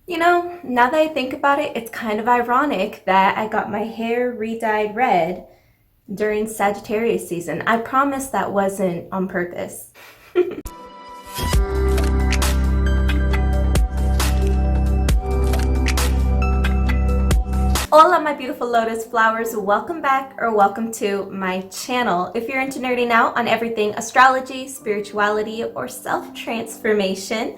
You know, now that I think about it, it's kind of ironic that I got my hair re-dyed red during Sagittarius season. I promise that wasn't on purpose. Hola, my beautiful lotus flowers. Welcome back or welcome to my channel. If you're into nerding out on everything astrology, spirituality, or self-transformation,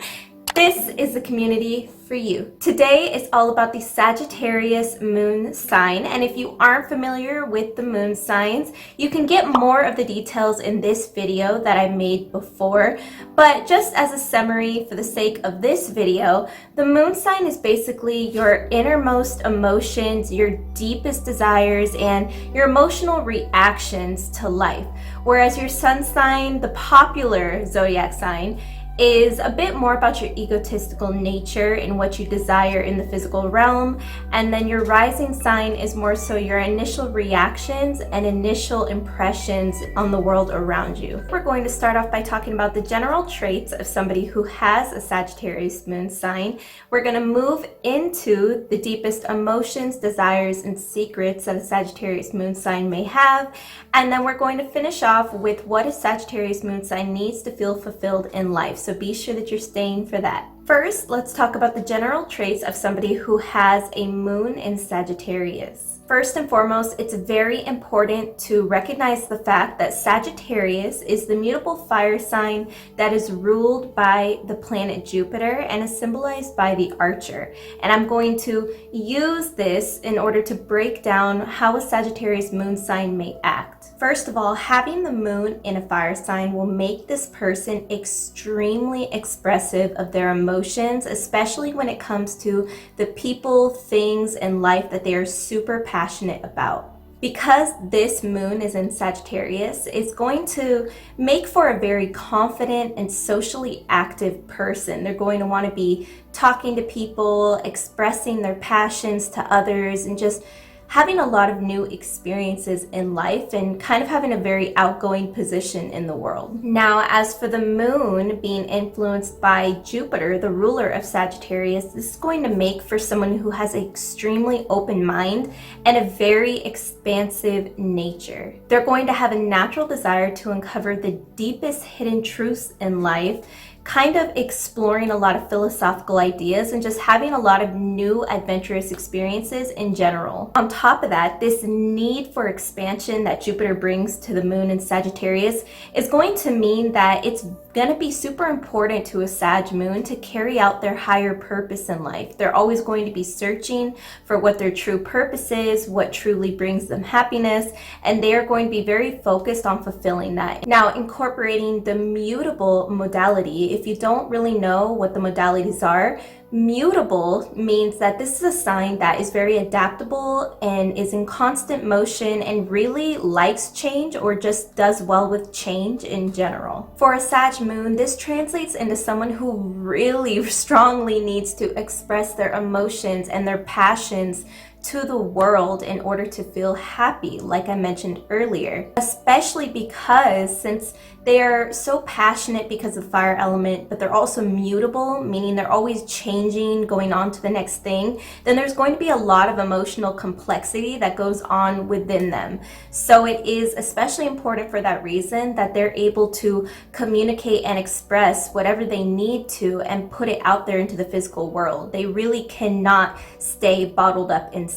this is the community for you. Today is all about the Sagittarius Moon Sign, and if you aren't familiar with the moon signs, you can get more of the details in this video that I made before, but just as a summary for the sake of this video, the moon sign is basically your innermost emotions, your deepest desires, and your emotional reactions to life, whereas your sun sign, the popular zodiac sign, is a bit more about your egotistical nature and what you desire in the physical realm, and then your rising sign is more so your initial reactions and initial impressions on the world around you. We're going to start off by talking about the general traits of somebody who has a Sagittarius moon sign. We're going to move into the deepest emotions, desires, and secrets that a Sagittarius moon sign may have, and then we're going to finish off with what a Sagittarius moon sign needs to feel fulfilled in life. So be sure that you're staying for that. First, let's talk about the general traits of somebody who has a moon in Sagittarius. First and foremost, it's very important to recognize the fact that Sagittarius is the mutable fire sign that is ruled by the planet Jupiter and is symbolized by the archer. And I'm going to use this in order to break down how a Sagittarius moon sign may act. First of all, having the moon in a fire sign will make this person extremely expressive of their emotions, especially when it comes to the people, things, and life that they are super passionate about. Because this moon is in Sagittarius, it's going to make for a very confident and socially active person. They're going to want to be talking to people, expressing their passions to others, and just having a lot of new experiences in life and kind of having a very outgoing position in the world. Now, as for the moon being influenced by Jupiter, the ruler of Sagittarius, this is going to make for someone who has an extremely open mind and a very expansive nature. They're going to have a natural desire to uncover the deepest hidden truths in life, kind of exploring a lot of philosophical ideas and just having a lot of new adventurous experiences in general. On top of that, this need for expansion that Jupiter brings to the moon in Sagittarius is going to mean that it's going to be super important to a Sag moon to carry out their higher purpose in life. They're always going to be searching for what their true purpose is, what truly brings them happiness, and they are going to be very focused on fulfilling that. Now, incorporating the mutable modality, if you don't really know what the modalities are, mutable means that this is a sign that is very adaptable and is in constant motion and really likes change or just does well with change in general. For a Sag moon, this translates into someone who really strongly needs to express their emotions and their passions to the world in order to feel happy, like I mentioned earlier, especially because since they're so passionate because of fire element, but they're also mutable, meaning they're always changing, going on to the next thing, then there's going to be a lot of emotional complexity that goes on within them. So it is especially important for that reason that they're able to communicate and express whatever they need to and put it out there into the physical world. They really cannot stay bottled up inside.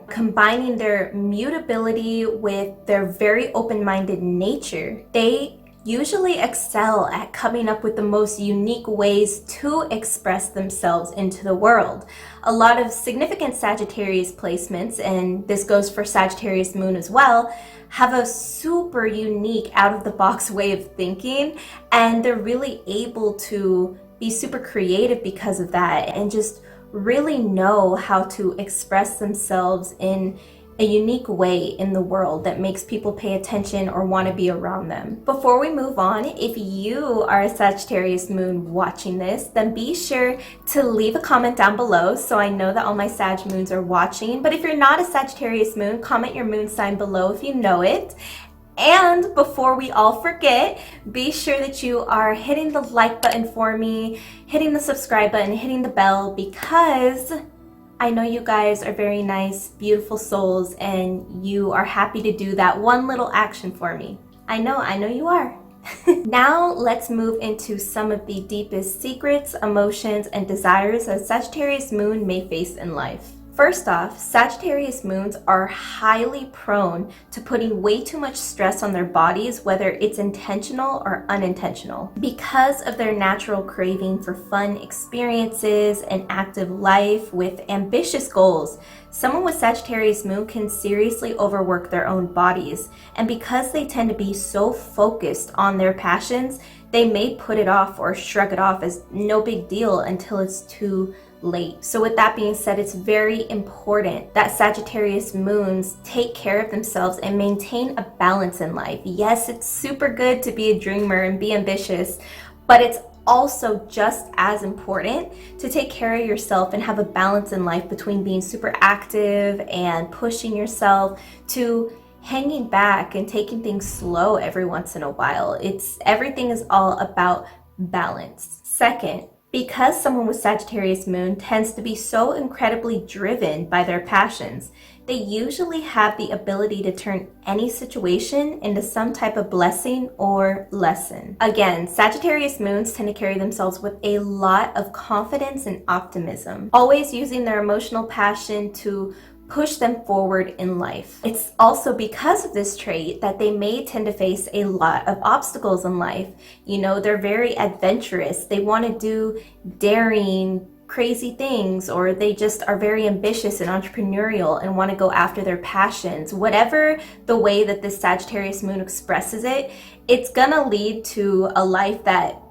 Combining their mutability with their very open-minded nature, they usually excel at coming up with the most unique ways to express themselves into the world. A lot of significant Sagittarius placements, and this goes for Sagittarius moon as well, have a super unique out-of-the-box way of thinking, and they're really able to be super creative because of that and just really know how to express themselves in a unique way in the world that makes people pay attention or want to be around them. Before we move on, if you are a Sagittarius moon watching this, then be sure to leave a comment down below so I know that all my Sag moons are watching. But if you're not a Sagittarius moon, comment your moon sign below if you know it. And before we all forget, be sure that you are hitting the like button for me, hitting the subscribe button, hitting the bell, because I know you guys are very nice, beautiful souls, and you are happy to do that one little action for me. I know you are. Now let's move into some of the deepest secrets, emotions, and desires that Sagittarius Moon may face in life. First off, Sagittarius moons are highly prone to putting way too much stress on their bodies, whether it's intentional or unintentional. Because of their natural craving for fun experiences and active life with ambitious goals, someone with Sagittarius moon can seriously overwork their own bodies. And because they tend to be so focused on their passions, they may put it off or shrug it off as no big deal until it's too late. So with that being said, it's very important that Sagittarius moons take care of themselves and maintain a balance in life. Yes, it's super good to be a dreamer and be ambitious, but it's also just as important to take care of yourself and have a balance in life between being super active and pushing yourself to hanging back and taking things slow every once in a while. Everything is all about balance. Second, because someone with Sagittarius moon tends to be so incredibly driven by their passions, they usually have the ability to turn any situation into some type of blessing or lesson. Again, Sagittarius moons tend to carry themselves with a lot of confidence and optimism, always using their emotional passion to push them forward in life. It's also because of this trait that they may tend to face a lot of obstacles in life. You know, they're very adventurous. They want to do daring, crazy things, or they just are very ambitious and entrepreneurial and want to go after their passions. Whatever the way that this Sagittarius moon expresses it, it's gonna lead to a life that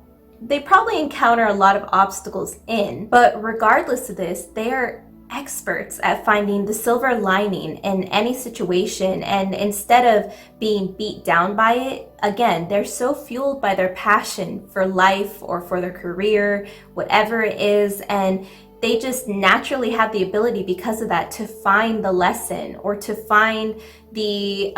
they probably encounter a lot of obstacles in. But regardless of this, they are experts at finding the silver lining in any situation, and instead of being beat down by it, again, they're so fueled by their passion for life or for their career, whatever it is, and they just naturally have the ability because of that to find the lesson or to find the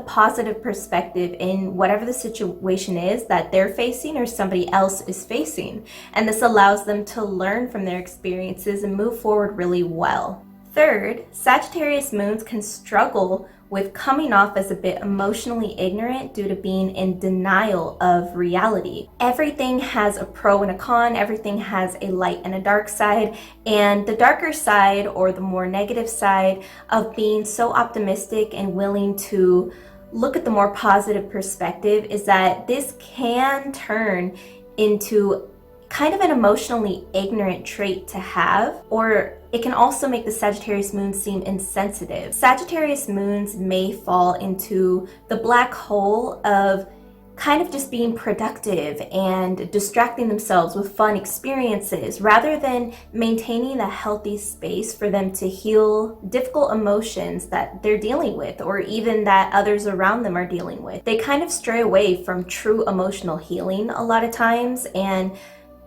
positive perspective in whatever the situation is that they're facing or somebody else is facing. And this allows them to learn from their experiences and move forward really well. Third, Sagittarius moons can struggle with coming off as a bit emotionally ignorant due to being in denial of reality. Everything has a pro and a con, everything has a light and a dark side, and the darker side, or the more negative side of being so optimistic and willing to look at the more positive perspective, is that this can turn into kind of an emotionally ignorant trait to have, or it can also make the Sagittarius moon seem insensitive. Sagittarius moons may fall into the black hole of kind of just being productive and distracting themselves with fun experiences rather than maintaining a healthy space for them to heal difficult emotions that they're dealing with, or even that others around them are dealing with. They kind of stray away from true emotional healing a lot of times, and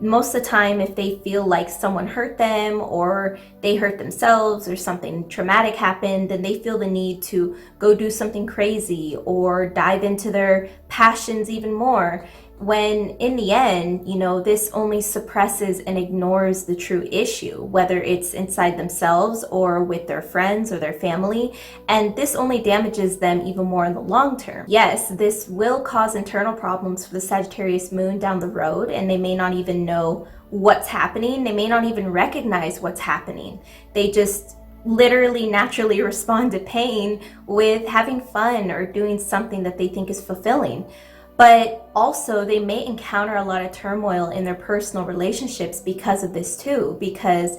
most of the time, if they feel like someone hurt them or they hurt themselves or something traumatic happened, then they feel the need to go do something crazy or dive into their passions even more. When in the end, you know, this only suppresses and ignores the true issue, whether it's inside themselves or with their friends or their family, and this only damages them even more in the long term. Yes, this will cause internal problems for the Sagittarius moon down the road, and they may not even know what's happening. They may not even recognize what's happening. They just literally naturally respond to pain with having fun or doing something that they think is fulfilling. But also they may encounter a lot of turmoil in their personal relationships because of this too, because,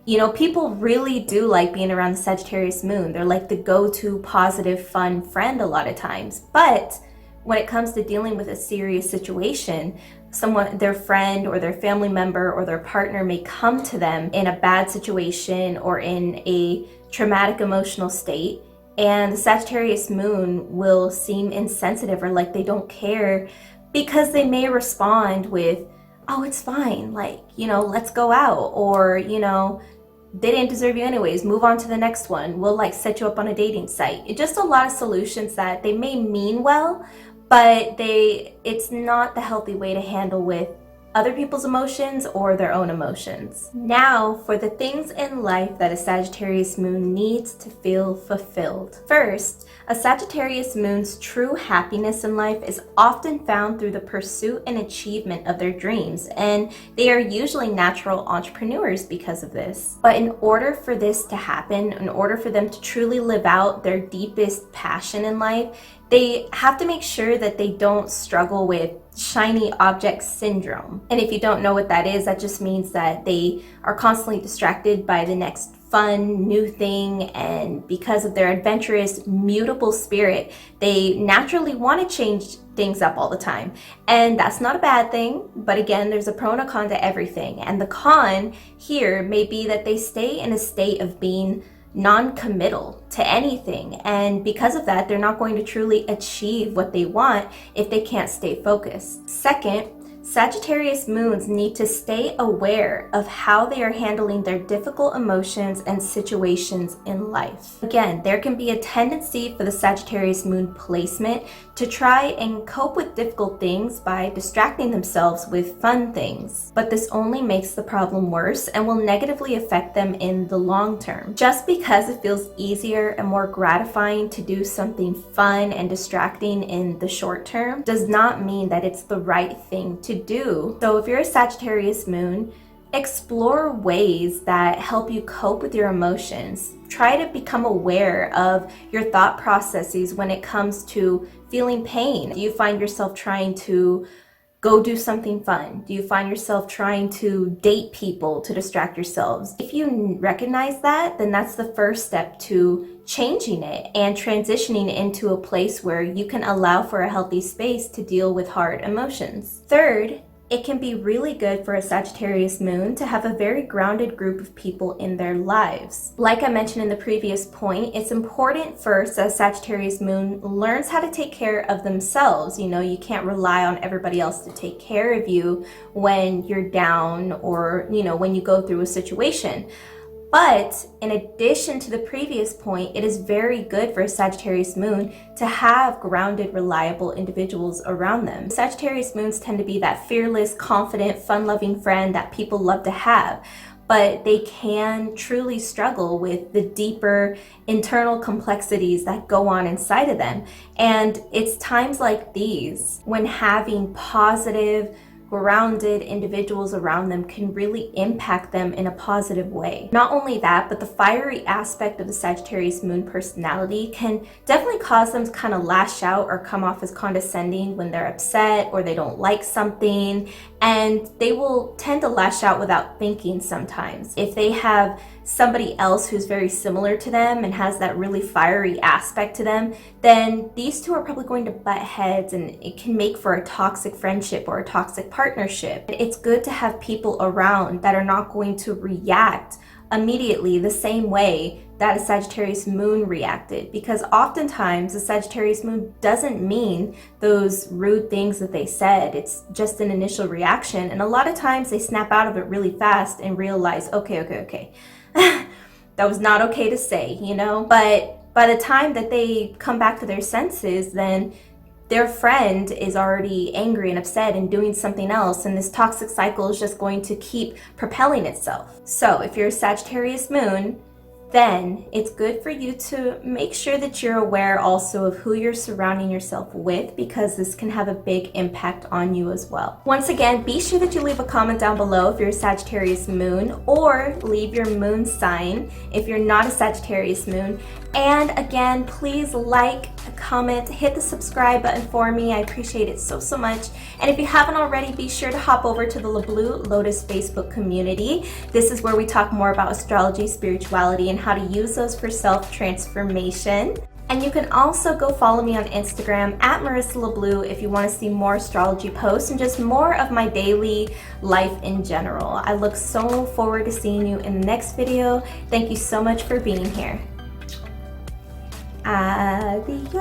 you know, people really do like being around the Sagittarius moon. They're like the go-to positive, fun friend a lot of times. But when it comes to dealing with a serious situation, someone, their friend or their family member or their partner may come to them in a bad situation or in a traumatic emotional state, and the Sagittarius moon will seem insensitive or like they don't care, because they may respond with, oh, it's fine, like, you know, let's go out, or, you know, they didn't deserve you anyways, move on to the next one, we'll like set you up on a dating site. It's just a lot of solutions that they may mean well, but it's not the healthy way to handle with other people's emotions or their own emotions. Now, for the things in life that a Sagittarius moon needs to feel fulfilled. First, a Sagittarius moon's true happiness in life is often found through the pursuit and achievement of their dreams, and they are usually natural entrepreneurs because of this. But in order for this to happen, in order for them to truly live out their deepest passion in life, they have to make sure that they don't struggle with shiny object syndrome. And if you don't know what that is, that just means that they are constantly distracted by the next fun new thing, and because of their adventurous, mutable spirit, they naturally want to change things up all the time. And that's not a bad thing, but again, there's a pro and a con to everything. And the con here may be that they stay in a state of being non-committal to anything, and because of that, they're not going to truly achieve what they want if they can't stay focused. Second, Sagittarius moons need to stay aware of how they are handling their difficult emotions and situations in life. Again, there can be a tendency for the Sagittarius moon placement to try and cope with difficult things by distracting themselves with fun things. But this only makes the problem worse and will negatively affect them in the long term. Just because it feels easier and more gratifying to do something fun and distracting in the short term does not mean that it's the right thing to do. So if you're a Sagittarius moon, explore ways that help you cope with your emotions. Try to become aware of your thought processes when it comes to feeling pain. Do you find yourself trying to go do something fun? Do you find yourself trying to date people to distract yourselves? If you recognize that, then that's the first step to changing it and transitioning into a place where you can allow for a healthy space to deal with hard emotions. Third, it can be really good for a Sagittarius moon to have a very grounded group of people in their lives. Like I mentioned in the previous point, it's important first a Sagittarius moon learns how to take care of themselves. You know, you can't rely on everybody else to take care of you when you're down or, you know, when you go through a situation. But in addition to the previous point, it is very good for a Sagittarius moon to have grounded, reliable individuals around them. Sagittarius moons tend to be that fearless, confident, fun-loving friend that people love to have, but they can truly struggle with the deeper internal complexities that go on inside of them. And it's times like these when having positive, grounded individuals around them can really impact them in a positive way. Not only that, but the fiery aspect of the Sagittarius moon personality can definitely cause them to kind of lash out or come off as condescending when they're upset or they don't like something, and they will tend to lash out without thinking sometimes. If they have somebody else who's very similar to them and has that really fiery aspect to them, then these two are probably going to butt heads, and it can make for a toxic friendship or a toxic partnership. It's good to have people around that are not going to react immediately the same way that a Sagittarius moon reacted, because oftentimes the Sagittarius moon doesn't mean those rude things that they said. It's just an initial reaction, and a lot of times they snap out of it really fast and realize, okay, that was not okay to say, you know. But by the time that they come back to their senses, then their friend is already angry and upset and doing something else, and this toxic cycle is just going to keep propelling itself. So if you're a Sagittarius moon, then it's good for you to make sure that you're aware also of who you're surrounding yourself with, because this can have a big impact on you as well. Once again, be sure that you leave a comment down below if you're a Sagittarius moon, or leave your moon sign if you're not a Sagittarius moon. And again, please like, comment, hit the subscribe button for me. I appreciate it so much. And if you haven't already, be sure to hop over to the LaBlue Lotus Facebook community. This is where we talk more about astrology, spirituality, and how to use those for self-transformation. And you can also go follow me on Instagram at Marisa LaBlue if you want to see more astrology posts and just more of my daily life in general. I look so forward to seeing you in the next video. Thank you so much for being here. Adios.